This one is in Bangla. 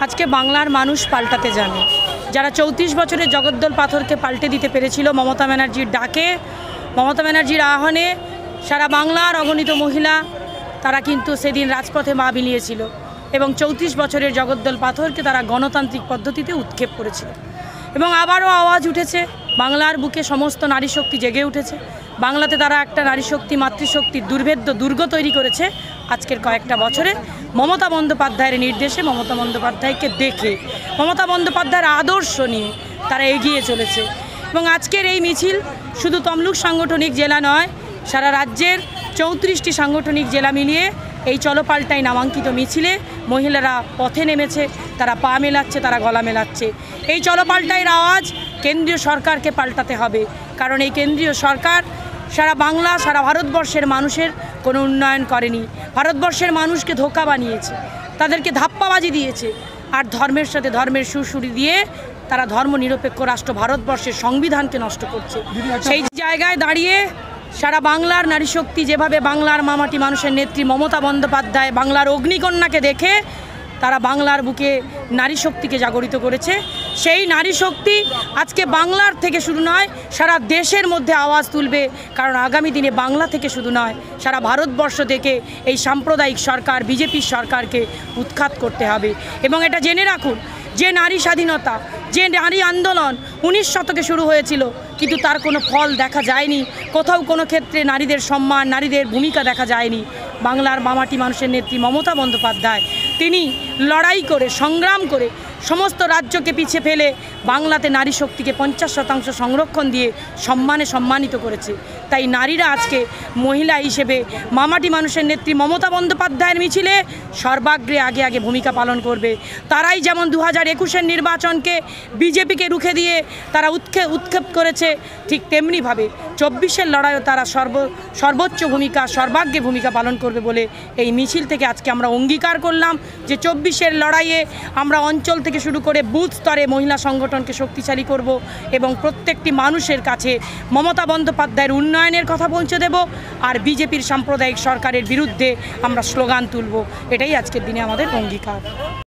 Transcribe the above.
আজকে বাংলার মানুষ পাল্টাতে জানে। যারা 34 বছরের জগদ্দল পাথরকে পাল্টে দিতে পেরেছিল মমতা ব্যানার্জির ডাকে, মমতা ব্যানার্জির আহ্বানে সারা বাংলার অগণিত মহিলা তারা কিন্তু সেদিন রাজপথে মা বিলিয়েছিল এবং 34 বছরের জগদ্দল পাথরকে তারা গণতান্ত্রিক পদ্ধতিতে উৎক্ষেপ করেছিল। এবং আবারও আওয়াজ উঠেছে, বাংলার বুকে সমস্ত নারী শক্তি জেগে উঠেছে। বাংলাতে তারা একটা নারী শক্তি মাতৃশক্তির দুর্ভেদ্য দুর্গ তৈরি করেছে। আজকের কয়েকটা বছরে মমতা বন্দ্যোপাধ্যায়ের নির্দেশে, মমতা বন্দ্যোপাধ্যায়কে দেখে, মমতা বন্দ্যোপাধ্যায়ের আদর্শ নিয়ে তারা এগিয়ে চলেছে। এবং আজকের এই মিছিল শুধু তমলুক সাংগঠনিক জেলা নয়, সারা রাজ্যের 34টি সাংগঠনিক জেলা মিলিয়ে এই চলো পাল্টাই নামাঙ্কিত মিছিলে মহিলারা পথে নেমেছে, তারা পা মেলাচ্ছে, তারা গলা মেলাচ্ছে। এই চলো পাল্টাইয়ের আওয়াজ কেন্দ্রীয় সরকারকে পাল্টাতে হবে, কারণ এই কেন্দ্রীয় সরকার সারা বাংলা, সারা ভারতবর্ষের মানুষের কোনো উন্নয়ন করেনি। ভারতবর্ষের মানুষকে ধোঁকা বানিয়েছে, তাদেরকে ধাপ্পাবাজি দিয়েছে, আর ধর্মের সাথে ধর্মের সুরসুরি দিয়ে তারা ধর্মনিরপেক্ষ রাষ্ট্র ভারতবর্ষের সংবিধানকে নষ্ট করছে। সেই জায়গায় দাঁড়িয়ে সারা বাংলার নারী শক্তি যেভাবে বাংলার মামাটি মানুষের নেত্রী মমতা বন্দ্যোপাধ্যায় বাংলার অগ্নিকন্যাকে দেখে তারা বাংলার বুকে নারী শক্তিকে জাগরিত করেছে, সেই নারী শক্তি আজকে বাংলার থেকে শুরু নয়, সারা দেশের মধ্যে আওয়াজ তুলবে। কারণ আগামী দিনে বাংলা থেকে শুধু নয়, সারা ভারতবর্ষ থেকে এই সাম্প্রদায়িক সরকার, বিজেপির সরকারকে উৎখাত করতে হবে। এবং এটা জেনে রাখুন, যে নারী স্বাধীনতা, যে নারী আন্দোলন 19 শতকে শুরু হয়েছিল, কিন্তু তার কোনো ফল দেখা যায়নি। কোথাও কোনো ক্ষেত্রে নারীদের সম্মান, নারীদের ভূমিকা দেখা যায়নি। বাংলার মামাটি মানুষের নেত্রী মমতা বন্দ্যোপাধ্যায় তিনি লড়াই করে, সংগ্রাম করে সমস্ত রাজ্যকে পিছিয়ে ফেলে বাংলাতে নারী শক্তিকে 50% সংরক্ষণ দিয়ে সম্মানে সম্মানিত করেছে। তাই নারীরা আজকে মহিলা হিসেবে মামাটি মানুষের নেত্রী মমতা বন্দ্যোপাধ্যায়ের মিছিলে সর্বাগ্রে আগে আগে ভূমিকা পালন করবে। তারাই যেমন 2021-এর নির্বাচনকে বিজেপিকে রুখে দিয়ে তারা উৎক্ষেপ করেছে, ঠিক তেমনিভাবে 24-এর লড়াইও তারা সর্বোচ্চ ভূমিকা, সর্বাগ্রে ভূমিকা পালন করবে বলে এই মিছিল থেকে আজকে আমরা অঙ্গীকার করলাম যে 24-এর লড়াইয়ে আমরা অঞ্চল থেকে শুরু করে বুথ স্তরে মহিলা সংগঠনকে শক্তিশালী করব এবং প্রত্যেকটি মানুষের কাছে মমতা বন্দ্যোপাধ্যায়ের উন্নয়নের কথা পৌঁছে দেব, আর বিজেপির সাম্প্রদায়িক সরকারের বিরুদ্ধে আমরা স্লোগান তুলব। এটাই আজকের দিনে আমাদের অঙ্গীকার।